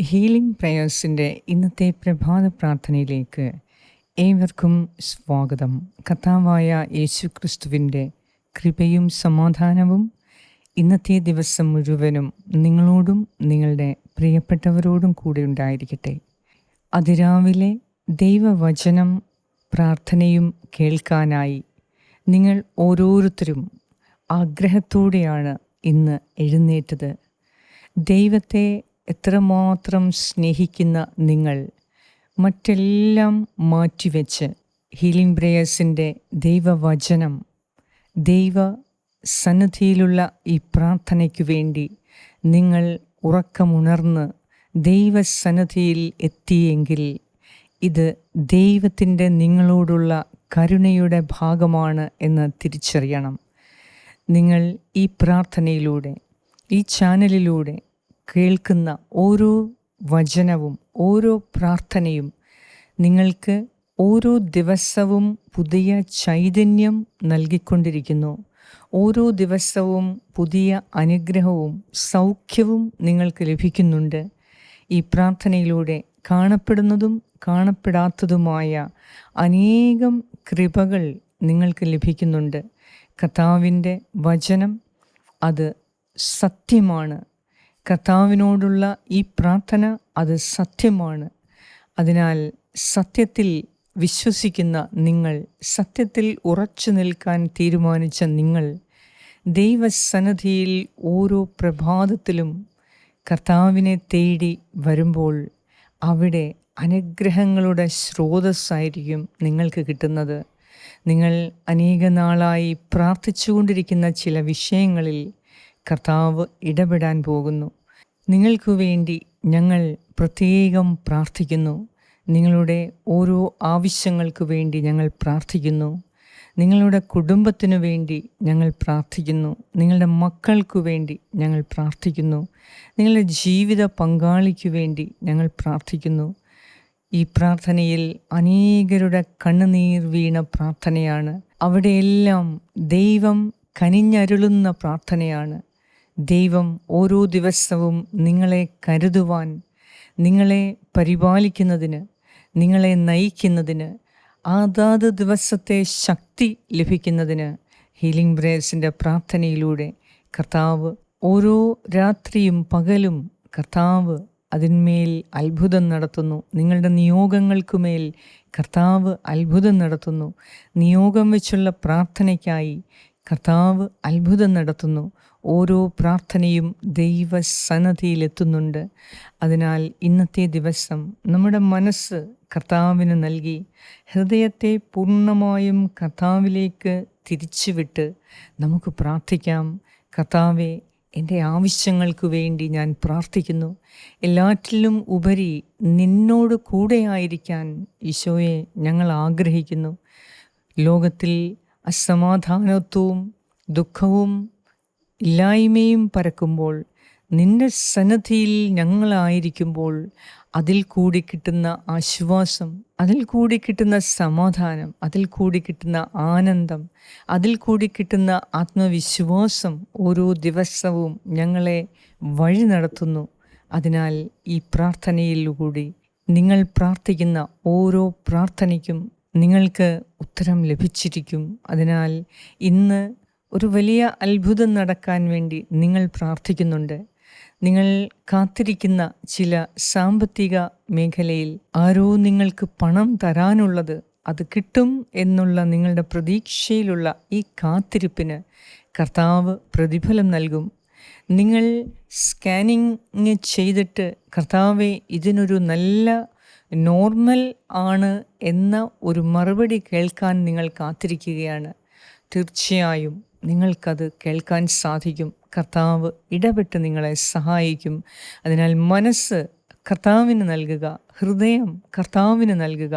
Healing പ്രേയേഴ്സിൻ്റെ ഇന്നത്തെ പ്രഭാത പ്രാർത്ഥനയിലേക്ക് ഏവർക്കും സ്വാഗതം. കർത്താവായ യേശുക്രിസ്തുവിൻ്റെ കൃപയും സമാധാനവും ഇന്നത്തെ ദിവസം മുഴുവനും നിങ്ങളോടും നിങ്ങളുടെ പ്രിയപ്പെട്ടവരോടും കൂടെ ഉണ്ടായിരിക്കട്ടെ. അതിരാവിലെ ദൈവവചനം പ്രാർത്ഥനയും കേൾക്കാനായി നിങ്ങൾ ഓരോരുത്തരും ആഗ്രഹത്തോടെയാണ് ഇന്ന് എഴുന്നേറ്റത്. ദൈവത്തെ എത്രമാത്രം സ്നേഹിക്കുന്ന നിങ്ങൾ മറ്റെല്ലാം മാറ്റിവെച്ച് ഹീലിംഗ് പ്രേയേഴ്സിൻ്റെ ദൈവവചനം, ദൈവ സന്നിധിയിലുള്ള ഈ പ്രാർത്ഥനയ്ക്കു വേണ്ടി നിങ്ങൾ ഉറക്കമുണർന്ന് ദൈവസന്നിധിയിൽ എത്തിയെങ്കിൽ ഇത് ദൈവത്തിൻ്റെ നിങ്ങളോടുള്ള കരുണയുടെ ഭാഗമാണ് എന്ന് തിരിച്ചറിയണം. നിങ്ങൾ ഈ പ്രാർത്ഥനയിലൂടെ, ഈ ചാനലിലൂടെ കേൾക്കുന്ന ഓരോ വചനവും, ഓരോ പ്രാർത്ഥനയും നിങ്ങൾക്ക് ഓരോ ദിവസവും പുതിയ ചൈതന്യം നൽകിക്കൊണ്ടിരിക്കുന്നു. ഓരോ ദിവസവും പുതിയ അനുഗ്രഹവും സൗഖ്യവും നിങ്ങൾക്ക് ലഭിക്കുന്നുണ്ട്. ഈ പ്രാർത്ഥനയിലൂടെ കാണപ്പെടുന്നതും കാണപ്പെടാത്തതുമായ അനേകം കൃപകൾ നിങ്ങൾക്ക് ലഭിക്കുന്നുണ്ട്. കർത്താവിൻ്റെ വചനം അത് സത്യമാണ്. കർത്താവിനോടുള്ള ഈ പ്രാർത്ഥന അത് സത്യമാണ്. അതിനാൽ സത്യത്തിൽ വിശ്വസിക്കുന്ന നിങ്ങൾ, സത്യത്തിൽ ഉറച്ചു നിൽക്കാൻ തീരുമാനിച്ച നിങ്ങൾ, ദൈവസന്നിധിയിൽ ഓരോ പ്രഭാതത്തിലും കർത്താവിനെ തേടി വരുമ്പോൾ അവിടെ അനുഗ്രഹങ്ങളുടെ സ്രോതസ്സായിരിക്കും നിങ്ങൾക്ക് കിട്ടുന്നത്. നിങ്ങൾ അനേക നാളായി പ്രാർത്ഥിച്ചുകൊണ്ടിരിക്കുന്ന ചില വിഷയങ്ങളിൽ കർത്താവ് ഇടപെടാൻ പോകുന്നു. നിങ്ങൾക്ക് വേണ്ടി ഞങ്ങൾ പ്രത്യേകം പ്രാർത്ഥിക്കുന്നു. നിങ്ങളുടെ ഓരോ ആവശ്യങ്ങൾക്ക് വേണ്ടി ഞങ്ങൾ പ്രാർത്ഥിക്കുന്നു. നിങ്ങളുടെ കുടുംബത്തിനു വേണ്ടി ഞങ്ങൾ പ്രാർത്ഥിക്കുന്നു. നിങ്ങളുടെ മക്കൾക്കു വേണ്ടി ഞങ്ങൾ പ്രാർത്ഥിക്കുന്നു. നിങ്ങളുടെ ജീവിത പങ്കാളിക്കു വേണ്ടി ഞങ്ങൾ പ്രാർത്ഥിക്കുന്നു. ഈ പ്രാർത്ഥനയിൽ അനേകരുടെ കണ്ണുനീർ വീണ പ്രാർത്ഥനയാണ്. അവിടെയെല്ലാം ദൈവം കനിഞ്ഞരുളുന്ന പ്രാർത്ഥനയാണ്. ദൈവം ഓരോ ദിവസവും നിങ്ങളെ കരുതുവാൻ, നിങ്ങളെ പരിപാലിക്കുന്നതിന്, നിങ്ങളെ നയിക്കുന്നതിന്, അതാത് ദിവസത്തെ ശക്തി ലഭിക്കുന്നതിന് ഹീലിംഗ് പ്രേയേഴ്സിൻ്റെ പ്രാർത്ഥനയിലൂടെ കർത്താവ് ഓരോ രാത്രിയും പകലും കർത്താവ് അതിന്മേൽ അത്ഭുതം നടത്തുന്നു. നിങ്ങളുടെ നിയോഗങ്ങൾക്കുമേൽ കർത്താവ് അത്ഭുതം നടത്തുന്നു. നിയോഗം വെച്ചുള്ള പ്രാർത്ഥനയ്ക്കായി കർത്താവ് അത്ഭുതം നടത്തുന്നു. ഓരോ പ്രാർത്ഥനയും ദൈവസന്നിധിയിലെത്തുന്നുണ്ട്. അതിനാൽ ഇന്നത്തെ ദിവസം നമ്മുടെ മനസ്സ് കർത്താവിന് നൽകി ഹൃദയത്തെ പൂർണ്ണമായും കർത്താവിലേക്ക് തിരിച്ചുവിട്ട് നമുക്ക് പ്രാർത്ഥിക്കാം. കർത്താവെ, എൻ്റെ ആവശ്യങ്ങൾക്ക് വേണ്ടി ഞാൻ പ്രാർത്ഥിക്കുന്നു. എല്ലാറ്റിലും ഉപരി നിന്നോട് കൂടെയായിരിക്കാൻ ഈശോയെ ഞങ്ങൾ ആഗ്രഹിക്കുന്നു. ലോകത്തിൽ അസമാധാനത്വവും ദുഃഖവും ഇല്ലായ്മയും പരക്കുമ്പോൾ നിന്റെ സന്നിധിയിൽ ഞങ്ങളായിരിക്കുമ്പോൾ അതിൽ കൂടി കിട്ടുന്ന ആശ്വാസം, അതിൽ കൂടി കിട്ടുന്ന സമാധാനം, അതിൽ കൂടി കിട്ടുന്ന ആനന്ദം, അതിൽ കൂടി കിട്ടുന്ന ആത്മവിശ്വാസം ഓരോ ദിവസവും ഞങ്ങളെ വഴി നടത്തുന്നു. അതിനാൽ ഈ പ്രാർത്ഥനയിലൂടെ നിങ്ങൾ പ്രാർത്ഥിക്കുന്ന ഓരോ പ്രാർത്ഥനയ്ക്കും നിങ്ങൾക്ക് ഉത്തരം ലഭിച്ചിരിക്കും. അതിനാൽ ഇന്ന് ഒരു വലിയ അത്ഭുതം നടക്കാൻ വേണ്ടി നിങ്ങൾ പ്രാർത്ഥിക്കുന്നുണ്ട്. നിങ്ങൾ കാത്തിരിക്കുന്ന ചില സാമ്പത്തിക മേഖലയിൽ ആരോ നിങ്ങൾക്ക് പണം തരാനുള്ളത്, അത് കിട്ടും എന്നുള്ള നിങ്ങളുടെ പ്രതീക്ഷയിലുള്ള ഈ കാത്തിരിപ്പിന് കർത്താവ് പ്രതിഫലം നൽകും. നിങ്ങൾ സ്കാനിങ് ചെയ്തിട്ട് കർത്താവെ ഇതിനൊരു നല്ല നോർമൽ ആണ് എന്ന ഒരു മറുപടി കേൾക്കാൻ നിങ്ങൾ കാത്തിരിക്കുകയാണ്. തീർച്ചയായും നിങ്ങൾക്കത് കേൾക്കാൻ സാധിക്കും. കർത്താവ് ഇടപെട്ട് നിങ്ങളെ സഹായിക്കും. അതിനാൽ മനസ്സ് കർത്താവിന് നൽകുക, ഹൃദയം കർത്താവിന് നൽകുക.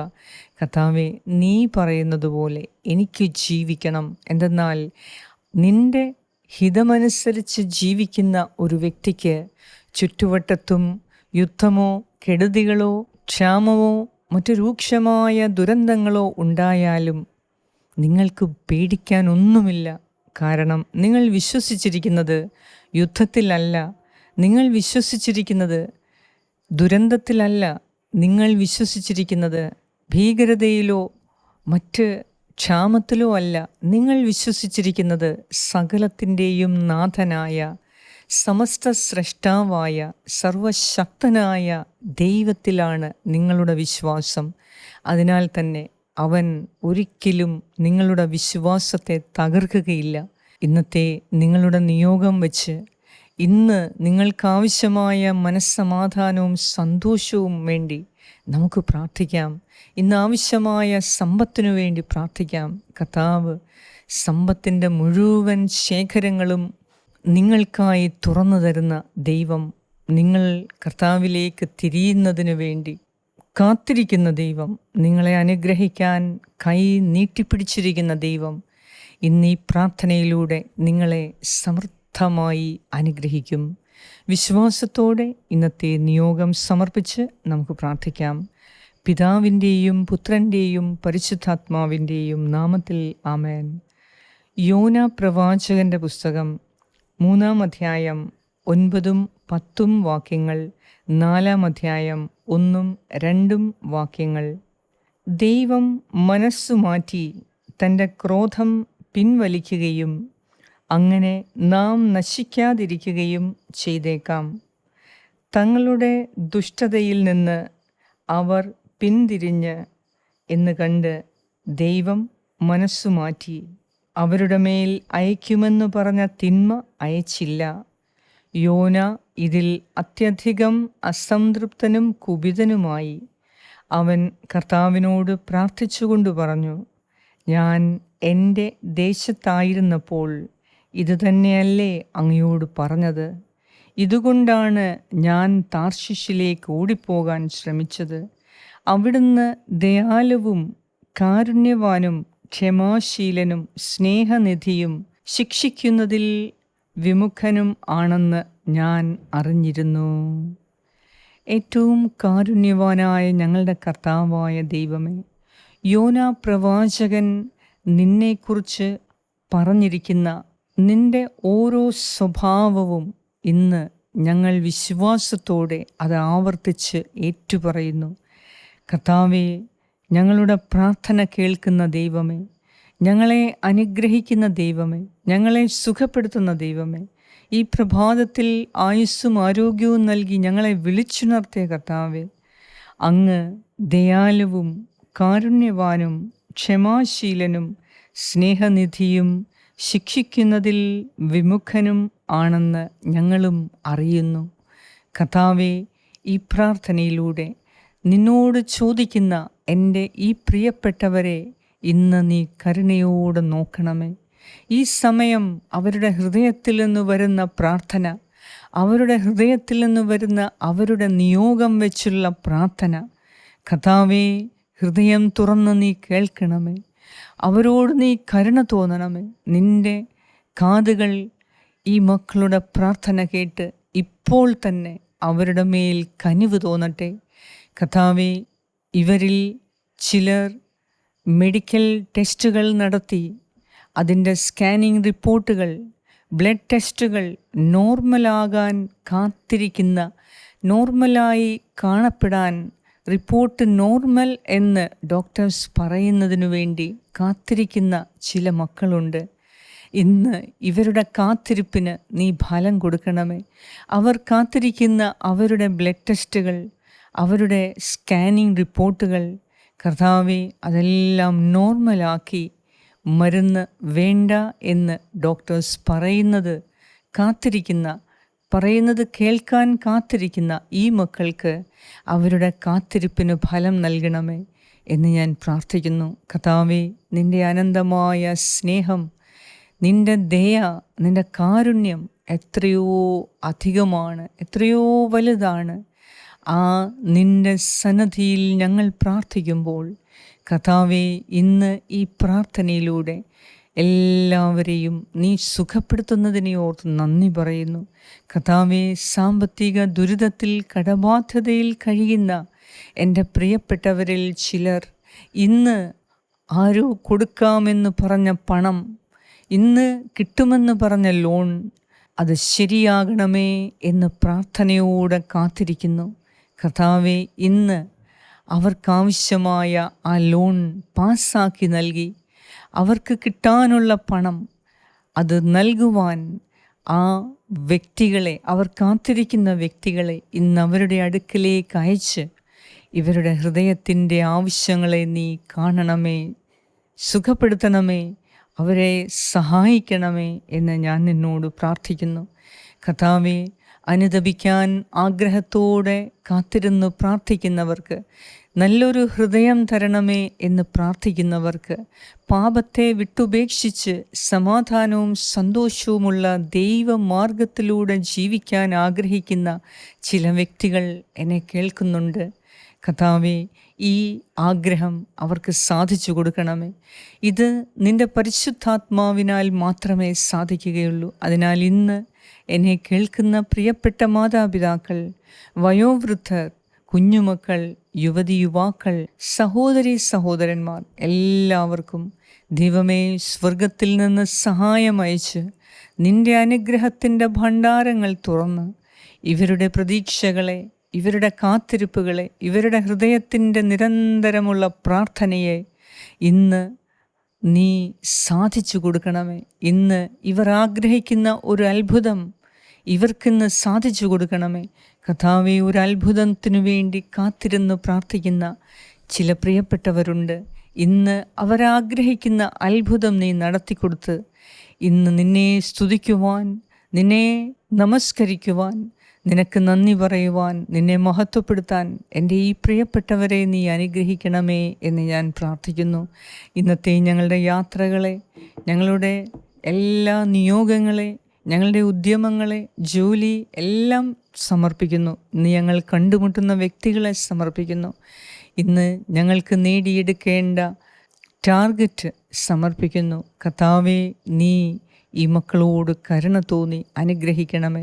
കർത്താവെ, നീ പറയുന്നത് പോലെ എനിക്ക് ജീവിക്കണം. എന്തെന്നാൽ നിൻ്റെ ഹിതമനുസരിച്ച് ജീവിക്കുന്ന ഒരു വ്യക്തിക്ക് ചുറ്റുവട്ടത്തും യുദ്ധമോ കെടുതികളോ ക്ഷാമമോ മറ്റു രൂക്ഷമായ ദുരന്തങ്ങളോ ഉണ്ടായാലും നിങ്ങൾക്ക് പേടിക്കാനൊന്നുമില്ല. കാരണം നിങ്ങൾ വിശ്വസിച്ചിരിക്കുന്നത് യുദ്ധത്തിലല്ല. നിങ്ങൾ വിശ്വസിച്ചിരിക്കുന്നത് ദുരന്തത്തിലല്ല നിങ്ങൾ വിശ്വസിച്ചിരിക്കുന്നത്, ഭീകരതയിലോ മറ്റ് ക്ഷാമത്തിലോ അല്ല നിങ്ങൾ വിശ്വസിച്ചിരിക്കുന്നത്. സകലത്തിൻ്റെയും നാഥനായ, സമസ്ത സ്രഷ്ടാവായ, സർവശക്തനായ ദൈവത്തിലാണ് നിങ്ങളുടെ വിശ്വാസം. അതിനാൽ തന്നെ അവൻ ഒരിക്കലും നിങ്ങളുടെ വിശ്വാസത്തെ തകർക്കുകയില്ല. ഇന്നത്തെ നിങ്ങളുടെ നിയോഗം വെച്ച് ഇന്ന് നിങ്ങൾക്കാവശ്യമായ മനസ്സമാധാനവും സന്തോഷവും വേണ്ടി നമുക്ക് പ്രാർത്ഥിക്കാം. ഇന്ന് ആവശ്യമായ സമ്പത്തിനു വേണ്ടി പ്രാർത്ഥിക്കാം. കർത്താവ് സമ്പത്തിൻ്റെ മുഴുവൻ ശേഖരങ്ങളും നിങ്ങൾക്കായി തുറന്നു തരുന്ന ദൈവം, നിങ്ങൾ കർത്താവിലേക്ക് തിരിയുന്നതിന് വേണ്ടി കാത്തിരിക്കുന്ന ദൈവം, നിങ്ങളെ അനുഗ്രഹിക്കാൻ കൈ നീട്ടിപ്പിടിച്ചിരിക്കുന്ന ദൈവം ഇന്ന് ഈ പ്രാർത്ഥനയിലൂടെ നിങ്ങളെ സമൃദ്ധമായി അനുഗ്രഹിക്കും. വിശ്വാസത്തോടെ ഇന്നത്തെ നിയോഗം സമർപ്പിച്ച് നമുക്ക് പ്രാർത്ഥിക്കാം. പിതാവിൻ്റെയും പുത്രൻ്റെയും പരിശുദ്ധാത്മാവിൻ്റെയും നാമത്തിൽ ആമേൻ. യോന പ്രവാചകൻ്റെ പുസ്തകം 3-ാം അധ്യായം 9-10 വാക്യങ്ങൾ, 4-ാം അധ്യായം 1-2 വാക്യങ്ങൾ. ദൈവം മനസ്സു മാറ്റി തൻ്റെ ക്രോധം പിൻവലിക്കുകയും അങ്ങനെ നാം നശിക്കാതിരിക്കുകയും ചെയ്തേക്കാം. തങ്ങളുടെ ദുഷ്ടതയിൽ നിന്ന് അവർ പിന്തിരിഞ്ഞ് എന്ന് കണ്ട് ദൈവം മനസ്സു മാറ്റി അവരുടെ മേൽ അയക്കുമെന്നു പറഞ്ഞ തിന്മ അയച്ചില്ല. യോന ഇതിൽ അത്യധികം അസംതൃപ്തനും കുപിതനുമായി. അവൻ കർത്താവിനോട് പ്രാർത്ഥിച്ചുകൊണ്ട് പറഞ്ഞു, ഞാൻ എൻ്റെ ദേശത്തായിരുന്നപ്പോൾ ഇതുതന്നെയല്ലേ അങ്ങയോട് പറഞ്ഞത്? ഇതുകൊണ്ടാണ് ഞാൻ താർശിഷിലേക്ക് ഓടിപ്പോകാൻ ശ്രമിച്ചത്. അവിടുന്ന് ദയാലുവും കാരുണ്യവാനും ക്ഷമാശീലനും സ്നേഹനിധിയും ശിക്ഷിക്കുന്നതിൽ വിമുഖനും ആണെന്ന് ഞാൻ അറിഞ്ഞിരുന്നു. ഏറ്റവും കാരുണ്യവാനായ ഞങ്ങളുടെ കർത്താവായ ദൈവമേ, യോന പ്രവാചകൻ നിന്നെക്കുറിച്ച് പറഞ്ഞിരിക്കുന്ന നിൻ്റെ ഓരോ സ്വഭാവവും ഇന്ന് ഞങ്ങൾ വിശ്വാസത്തോടെ അത് ആവർത്തിച്ച് ഏറ്റുപറയുന്നു. കർത്താവേ, ഞങ്ങളുടെ പ്രാർത്ഥന കേൾക്കുന്ന ദൈവമേ, ഞങ്ങളെ അനുഗ്രഹിക്കുന്ന ദൈവമേ, ഞങ്ങളെ സുഖപ്പെടുത്തുന്ന ദൈവമേ, ഈ പ്രഭാതത്തിൽ ആയുസ്സും ആരോഗ്യവും നൽകി ഞങ്ങളെ വിളിച്ചുണർത്തിയ കർത്താവേ, അങ്ങ് ദയാലുവും കാരുണ്യവാനും ക്ഷമാശീലനും സ്നേഹനിധിയും ശിക്ഷിക്കുന്നതിൽ വിമുഖനും ആണെന്ന് ഞങ്ങളും അറിയുന്നു. കർത്താവേ, ഈ പ്രാർത്ഥനയിലൂടെ നിന്നോട് ചോദിക്കുന്ന എൻ്റെ ഈ പ്രിയപ്പെട്ടവരെ ഇന്ന് നീ കരുണയോടെ നോക്കണമേ. ഈ സമയം അവരുടെ ഹൃദയത്തിൽ നിന്ന് വരുന്ന പ്രാർത്ഥന, അവരുടെ ഹൃദയത്തിൽ നിന്ന് വരുന്ന അവരുടെ നിയോഗം വെച്ചുള്ള പ്രാർത്ഥന, കർത്താവേ, ഹൃദയം തുറന്ന് നീ കേൾക്കണമേ. അവരോട് നീ കരുണ തോന്നണമേ. നിൻ്റെ കാതുകൾ ഈ മക്കളുടെ പ്രാർത്ഥന കേട്ട് ഇപ്പോൾ തന്നെ അവരുടെ മേൽ കനിവ് തോന്നട്ടെ. കർത്താവേ, ഇവരിൽ ചിലർ മെഡിക്കൽ ടെസ്റ്റുകൾ നടത്തി അതിൻ്റെ സ്കാനിങ് റിപ്പോർട്ടുകൾ, ബ്ലഡ് ടെസ്റ്റുകൾ നോർമലാകാൻ കാത്തിരിക്കുന്ന, നോർമലായി കാണപ്പെടാൻ, റിപ്പോർട്ട് നോർമൽ എന്ന് ഡോക്ടേഴ്സ് പറയുന്നതിനു വേണ്ടി കാത്തിരിക്കുന്ന ചില മക്കളുണ്ട്. ഇന്ന് ഇവരുടെ കാത്തിരിപ്പിന് നീ ഫലം കൊടുക്കണമേ. അവർ കാത്തിരിക്കുന്ന അവരുടെ ബ്ലഡ് ടെസ്റ്റുകൾ, അവരുടെ സ്കാനിങ് റിപ്പോർട്ടുകൾ, കർത്താവെ, അതെല്ലാം നോർമലാക്കി മരുന്ന് വേണ്ട എന്ന് ഡോക്ടേഴ്സ് പറയുന്നത് കേൾക്കാൻ കാത്തിരിക്കുന്ന ഈ മക്കൾക്ക് അവരുടെ കാത്തിരിപ്പിന് ഫലം നൽകണമേ എന്ന് ഞാൻ പ്രാർത്ഥിക്കുന്നു. കർത്താവേ, നിൻ്റെ അനന്തമായ സ്നേഹം, നിൻ്റെ ദയ, നിൻ്റെ കാരുണ്യം എത്രയോ അധികമാണ്, എത്രയോ വലുതാണ്. ആ നിൻ്റെ സന്നിധിയിൽ ഞങ്ങൾ പ്രാർത്ഥിക്കുമ്പോൾ കർത്താവേ, ഇന്ന് ഈ പ്രാർത്ഥനയിലൂടെ എല്ലാവരെയും നീ സുഖപ്പെടുത്തുന്നതിനെ ഓർത്ത് നന്ദി പറയുന്നു. കർത്താവേ, സാമ്പത്തിക ദുരിതത്തിൽ, കടബാധ്യതയിൽ കഴിയുന്ന എൻ്റെ പ്രിയപ്പെട്ടവരിൽ ചിലർ ഇന്ന് ആരോ കൊടുക്കാമെന്ന് പറഞ്ഞ പണം, ഇന്ന് കിട്ടുമെന്ന് പറഞ്ഞ ലോൺ, അത് ശരിയാകണമേ എന്ന് പ്രാർത്ഥനയോടെ കാത്തിരിക്കുന്നു. കർത്താവെ, ഇന്ന് അവർക്കാവശ്യമായ ആ ലോൺ പാസ്സാക്കി നൽകി അവർക്ക് കിട്ടാനുള്ള പണം അത് നൽകുവാൻ ആ വ്യക്തികളെ, അവർ കാത്തിരിക്കുന്ന വ്യക്തികളെ ഇന്ന് അവരുടെ അടുക്കിലേക്ക് അയച്ച് ഇവരുടെ ഹൃദയത്തിൻ്റെ ആവശ്യങ്ങളെ നീ കാണണമേ, സുഖപ്പെടുത്തണമേ, അവരെ സഹായിക്കണമേ എന്ന് ഞാൻ നിന്നോട് പ്രാർത്ഥിക്കുന്നു. കർത്താവേ, അനുതപിക്കാൻ ആഗ്രഹത്തോടെ കാത്തിരുന്ന് പ്രാർത്ഥിക്കുന്നവർക്ക്, നല്ലൊരു ഹൃദയം തരണമേ എന്ന് പ്രാർത്ഥിക്കുന്നവർക്ക്, പാപത്തെ വിട്ടുപേക്ഷിച്ച് സമാധാനവും സന്തോഷവുമുള്ള ദൈവമാർഗത്തിലൂടെ ജീവിക്കാൻ ആഗ്രഹിക്കുന്ന ചില വ്യക്തികൾ എന്നെ കേൾക്കുന്നുണ്ട്. കർത്താവേ, ഈ ആഗ്രഹം അവർക്ക് സാധിച്ചു കൊടുക്കണമേ. ഇത് നിൻ്റെ പരിശുദ്ധാത്മാവിനാൽ മാത്രമേ സാധിക്കുകയുള്ളൂ. അതിനാൽ ഇന്ന് എന്നെ കേൾക്കുന്ന പ്രിയപ്പെട്ട മാതാപിതാക്കൾ, വയോവൃദ്ധർ, കുഞ്ഞുമക്കൾ, യുവതി യുവാക്കൾ, സഹോദരി സഹോദരന്മാർ എല്ലാവർക്കും ദൈവമേ സ്വർഗത്തിൽ നിന്ന് സഹായം അയച്ച് നിൻ്റെ അനുഗ്രഹത്തിൻ്റെ ഭണ്ഡാരങ്ങൾ തുറന്ന് ഇവരുടെ പ്രതീക്ഷകളെ, ഇവരുടെ കാത്തിരിപ്പുകളെ, ഇവരുടെ ഹൃദയത്തിൻ്റെ നിരന്തരമുള്ള പ്രാർത്ഥനയെ ഇന്ന് നീ സാധിച്ചു കൊടുക്കണമേ. ഇന്ന് ഇവർ ആഗ്രഹിക്കുന്ന ഒരു അത്ഭുതം ഇവർക്കിന്ന് സാധിച്ചു കൊടുക്കണമേ. കർത്താവേ, ഒരു അത്ഭുതത്തിനു വേണ്ടി കാത്തിരുന്ന് പ്രാർത്ഥിക്കുന്ന ചില പ്രിയപ്പെട്ടവരുണ്ട്. ഇന്ന് അവരാഗ്രഹിക്കുന്ന അത്ഭുതം നീ നടത്തിക്കൊടുത്ത് ഇന്ന് നിന്നെ സ്തുതിക്കുവാൻ, നിന്നെ നമസ്കരിക്കുവാൻ, നിനക്ക് നന്ദി പറയുവാൻ, നിന്നെ മഹത്വപ്പെടുത്താൻ എൻ്റെ ഈ പ്രിയപ്പെട്ടവരെ നീ അനുഗ്രഹിക്കണമേ എന്ന് ഞാൻ പ്രാർത്ഥിക്കുന്നു. ഇന്നത്തെ ഞങ്ങളുടെ യാത്രകളെ, ഞങ്ങളുടെ എല്ലാ നിയോഗങ്ങളെ, ഞങ്ങളുടെ ഉദ്യമങ്ങളെ, ജോലി എല്ലാം സമർപ്പിക്കുന്നു. ഇന്ന് ഞങ്ങൾ കണ്ടുമുട്ടുന്ന വ്യക്തികളെ സമർപ്പിക്കുന്നു. ഇന്ന് ഞങ്ങൾക്ക് നേടിയെടുക്കേണ്ട ടാർഗറ്റ് സമർപ്പിക്കുന്നു. കർത്താവേ, നീ ഈ മക്കളോട് കരുണ തോന്നി അനുഗ്രഹിക്കണമേ.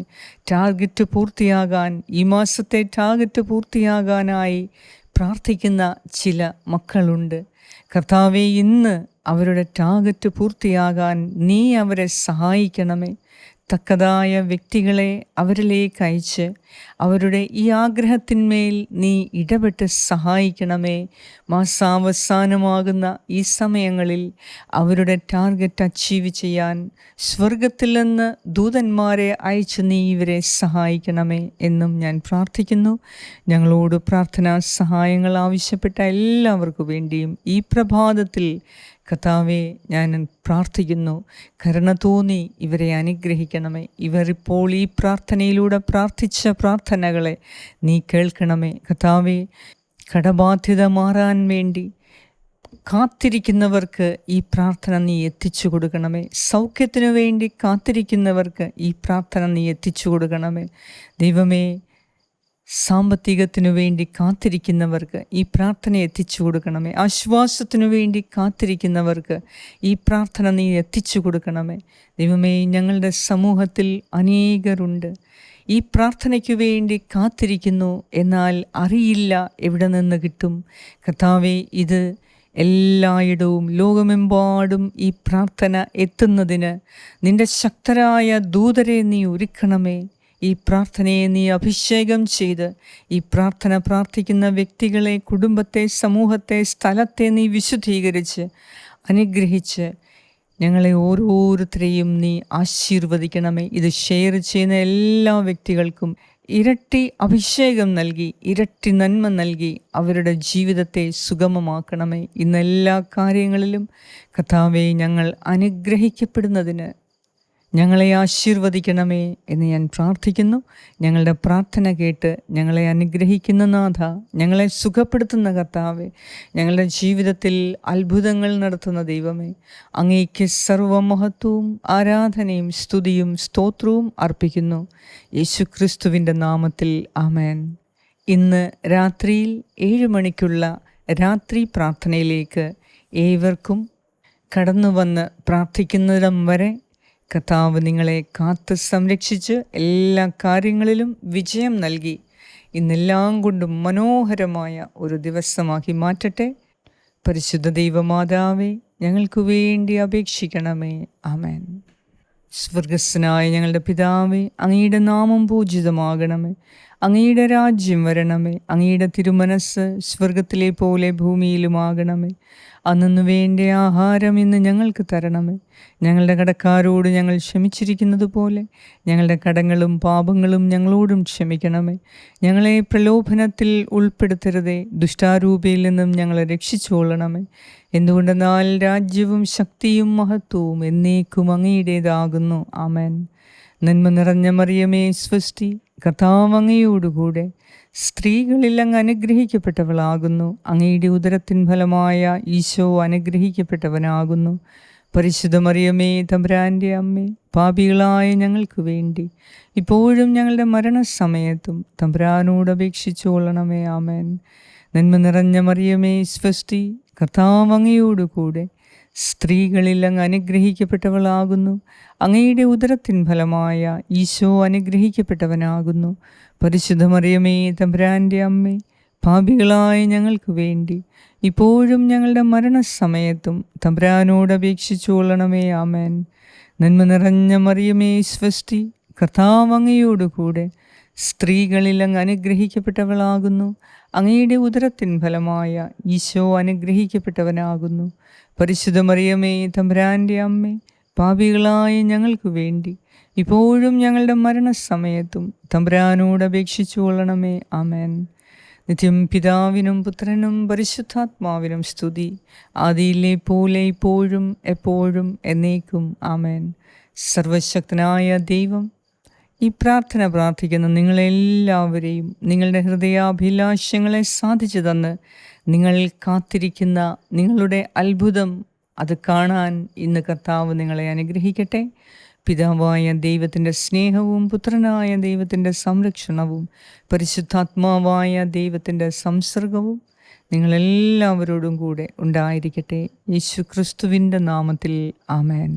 ടാർഗറ്റ് പൂർത്തിയാകാൻ, ഈ മാസത്തെ ടാർഗറ്റ് പൂർത്തിയാകാനായി പ്രാർത്ഥിക്കുന്ന ചില മക്കളുണ്ട്. കർത്താവേ, ഇന്ന് അവരുടെ ടാർഗറ്റ് പൂർത്തിയാകാൻ നീ അവരെ സഹായിക്കണമേ. തക്കതായ വ്യക്തികളെ അവരിലേക്ക് അയച്ച് അവരുടെ ഈ ആഗ്രഹത്തിന്മേൽ നീ ഇടപെട്ട് സഹായിക്കണമേ. മാസാവസാനമാകുന്ന ഈ സമയങ്ങളിൽ അവരുടെ ടാർഗറ്റ് അച്ചീവ് ചെയ്യാൻ സ്വർഗത്തിൽ നിന്ന് ദൂതന്മാരെ അയച്ച് നീ ഇവരെ സഹായിക്കണമേ എന്നും ഞാൻ പ്രാർത്ഥിക്കുന്നു. ഞങ്ങളോട് പ്രാർത്ഥനാ സഹായങ്ങൾ ആവശ്യപ്പെട്ട എല്ലാവർക്കു വേണ്ടിയും ഈ പ്രഭാതത്തിൽ കർത്താവേ, ഞാൻ പ്രാർത്ഥിക്കുന്നു. കരുണ തോന്നി ഇവരെ അനുഗ്രഹിക്കണമേ. ഇവർ ഇപ്പോൾ ഈ പ്രാർത്ഥനയിലൂടെ പ്രാർത്ഥിച്ച പ്രാർത്ഥനകളെ നീ കേൾക്കണമേ. കർത്താവേ, കടബാധ്യത മാറാൻ വേണ്ടി കാത്തിരിക്കുന്നവർക്ക് ഈ പ്രാർത്ഥന നീ എത്തിച്ചു കൊടുക്കണമേ. സൗഖ്യത്തിനു വേണ്ടി കാത്തിരിക്കുന്നവർക്ക് ഈ പ്രാർത്ഥന നീ എത്തിച്ചു കൊടുക്കണമേ. ദൈവമേ, സാമ്പത്തികത്തിനു വേണ്ടി കാത്തിരിക്കുന്നവർക്ക് ഈ പ്രാർത്ഥന എത്തിച്ചു കൊടുക്കണമേ. ആശ്വാസത്തിനു വേണ്ടി കാത്തിരിക്കുന്നവർക്ക് ഈ പ്രാർത്ഥന നീ എത്തിച്ചു കൊടുക്കണമേ. ദൈവമേ, ഞങ്ങളുടെ സമൂഹത്തിൽ അനേകരുണ്ട് ഈ പ്രാർത്ഥനയ്ക്കു വേണ്ടി കാത്തിരിക്കുന്നു, എന്നാൽ അറിയില്ല എവിടെ നിന്ന് കിട്ടും. കർത്താവേ, ഇത് എല്ലായിടവും ലോകമെമ്പാടും ഈ പ്രാർത്ഥന എത്തുന്നതിന് നിൻ്റെ ശക്തരായ ദൂതരെ നീ ഒരുക്കണമേ. ഈ പ്രാർത്ഥനയെ നീ അഭിഷേകം ചെയ്ത് ഈ പ്രാർത്ഥന പ്രാർത്ഥിക്കുന്ന വ്യക്തികളെ, കുടുംബത്തെ, സമൂഹത്തെ, സ്ഥലത്തെ നീ വിശുദ്ധീകരിച്ച് അനുഗ്രഹിച്ച് ഞങ്ങളെ ഓരോരുത്തരെയും നീ ആശീർവദിക്കണമേ. ഇത് ഷെയർ ചെയ്യുന്ന എല്ലാ വ്യക്തികൾക്കും ഇരട്ടി അഭിഷേകം നൽകി, ഇരട്ടി നന്മ നൽകി അവരുടെ ജീവിതത്തെ സുഗമമാക്കണമേ. ഇന്നെല്ലാ കാര്യങ്ങളിലും കർത്താവേ, ഞങ്ങൾ അനുഗ്രഹിക്കപ്പെടുന്നതിന് ഞങ്ങളെ ആശീർവദിക്കണമേ എന്ന് ഞാൻ പ്രാർത്ഥിക്കുന്നു. ഞങ്ങളുടെ പ്രാർത്ഥന കേട്ട് ഞങ്ങളെ അനുഗ്രഹിക്കുന്ന നാഥ, ഞങ്ങളെ സുഖപ്പെടുത്തുന്ന കർത്താവേ, ഞങ്ങളുടെ ജീവിതത്തിൽ അത്ഭുതങ്ങൾ നടത്തുന്ന ദൈവമേ, അങ്ങേക്ക് സർവമഹത്വവും ആരാധനയും സ്തുതിയും സ്തോത്രവും അർപ്പിക്കുന്നു. യേശുക്രിസ്തുവിൻ്റെ നാമത്തിൽ ആമേൻ. ഇന്ന് രാത്രിയിൽ 7 മണിക്കുള്ള രാത്രി പ്രാർത്ഥനയിലേക്ക് ഏവർക്കും കടന്നു വന്ന് പ്രാർത്ഥിക്കുന്നിടം വരെ കർത്താവ് നിങ്ങളെ കാത്ത് സംരക്ഷിച്ച് എല്ലാ കാര്യങ്ങളിലും വിജയം നൽകി ഇന്നെല്ലാം കൊണ്ടും മനോഹരമായ ഒരു ദിവസമാക്കി മാറ്റട്ടെ. പരിശുദ്ധ ദൈവമാതാവേ, ഞങ്ങൾക്ക് വേണ്ടി അപേക്ഷിക്കണമേ. ആമേൻ. സ്വർഗസ്ഥനായ ഞങ്ങളുടെ പിതാവേ, അങ്ങയുടെ നാമം പൂജിതമാകണമേ. അങ്ങയുടെ രാജ്യം വരണമേ. അങ്ങയുടെ തിരുമനസ് സ്വർഗത്തിലെ പോലെ ഭൂമിയിലുമാകണമേ. അന്നു വേണ്ട ആഹാരം ഇന്ന് ഞങ്ങൾക്ക് തരണമേ. ഞങ്ങളുടെ കടക്കാരോട് ഞങ്ങൾ ക്ഷമിച്ചിരിക്കുന്നത് പോലെ ഞങ്ങളുടെ കടങ്ങളും പാപങ്ങളും ഞങ്ങളോടും ക്ഷമിക്കണമേ. ഞങ്ങളെ പ്രലോഭനത്തിൽ ഉൾപ്പെടുത്തരുതേ, ദുഷ്ടാരൂപയിൽ നിന്നും ഞങ്ങളെ രക്ഷിച്ചുകൊള്ളണമേ. എന്തുകൊണ്ടെന്നാൽ രാജ്യവും ശക്തിയും മഹത്വവും എന്നേക്കും അങ്ങയുടേതാകുന്നു. ആമേൻ. നന്മ നിറഞ്ഞ മറിയമേ സ്വസ്തി, കർത്താവ് അങ്ങയോടുകൂടെ സ്ത്രീകളിൽ അങ്ങ് അനുഗ്രഹിക്കപ്പെട്ടവളാകുന്നു. അങ്ങയുടെ ഉദരത്തിൻ ഫലമായ ഈശോ അനുഗ്രഹിക്കപ്പെട്ടവനാകുന്നു. പരിശുദ്ധ മറിയമേ തമ്പുരാൻ്റെ അമ്മേ, പാപികളായ ഞങ്ങൾക്ക് വേണ്ടി ഇപ്പോഴും ഞങ്ങളുടെ മരണസമയത്തും തമ്പുരാനോട് അപേക്ഷിച്ചുകൊള്ളണമേ. ആമേൻ. നന്മ നിറഞ്ഞ മറിയമേ സ്വസ്തി, കർത്താവ് അങ്ങയോടുകൂടെ സ്ത്രീകളിൽ അങ്ങ് അനുഗ്രഹിക്കപ്പെട്ടവളാകുന്നു. അങ്ങയുടെ ഉദരത്തിൻ ഫലമായ ഈശോ അനുഗ്രഹിക്കപ്പെട്ടവനാകുന്നു. പരിശുദ്ധ മറിയമേ തമ്പുരാൻ്റെ അമ്മേ, പാപികളായ ഞങ്ങൾക്ക് വേണ്ടി ഇപ്പോഴും ഞങ്ങളുടെ മരണസമയത്തും തമ്പുരാനോട് അപേക്ഷിച്ചുകൊള്ളണമേ. ആമേൻ. നന്മ നിറഞ്ഞ മറിയമേ സ്വസ്തി, കർത്താവ് അങ്ങയോടുകൂടെ സ്ത്രീകളിൽ അങ്ങ് അനുഗ്രഹിക്കപ്പെട്ടവളാകുന്നു. അങ്ങയുടെ ഉദരത്തിൻ ഫലമായ ഈശോ അനുഗ്രഹിക്കപ്പെട്ടവനാകുന്നു. പരിശുദ്ധ മറിയമേ തമ്പുരാൻ്റെ അമ്മേ, പാപികളായ ഞങ്ങൾക്ക് വേണ്ടി ഇപ്പോഴും ഞങ്ങളുടെ മരണസമയത്തും തമ്പുരാനോട് അപേക്ഷിച്ചുകൊള്ളണമേ. ആമേൻ. നിത്യം പിതാവിനും പുത്രനും പരിശുദ്ധാത്മാവിനും സ്തുതി, ആദിയിലെ പോലെ ഇപ്പോഴും എപ്പോഴും എന്നേക്കും. ആമേൻ. സർവശക്തനായ ദൈവം ഈ പ്രാർത്ഥന പ്രാർത്ഥിക്കുന്ന നിങ്ങളെല്ലാവരെയും നിങ്ങളുടെ ഹൃദയാഭിലാഷങ്ങളെ സാധിച്ചു തന്ന് നിങ്ങൾ കാത്തിരിക്കുന്ന നിങ്ങളുടെ അത്ഭുതം അത് കാണാൻ ഇന്ന് കർത്താവ് നിങ്ങളെ അനുഗ്രഹിക്കട്ടെ. പിതാവായ ദൈവത്തിൻ്റെ സ്നേഹവും പുത്രനായ ദൈവത്തിൻ്റെ സംരക്ഷണവും പരിശുദ്ധാത്മാവായ ദൈവത്തിൻ്റെ സംസർഗവും നിങ്ങളെല്ലാവരോടും കൂടെ ഉണ്ടായിരിക്കട്ടെ. യേശു ക്രിസ്തുവിൻ്റെ നാമത്തിൽ. ആമേൻ.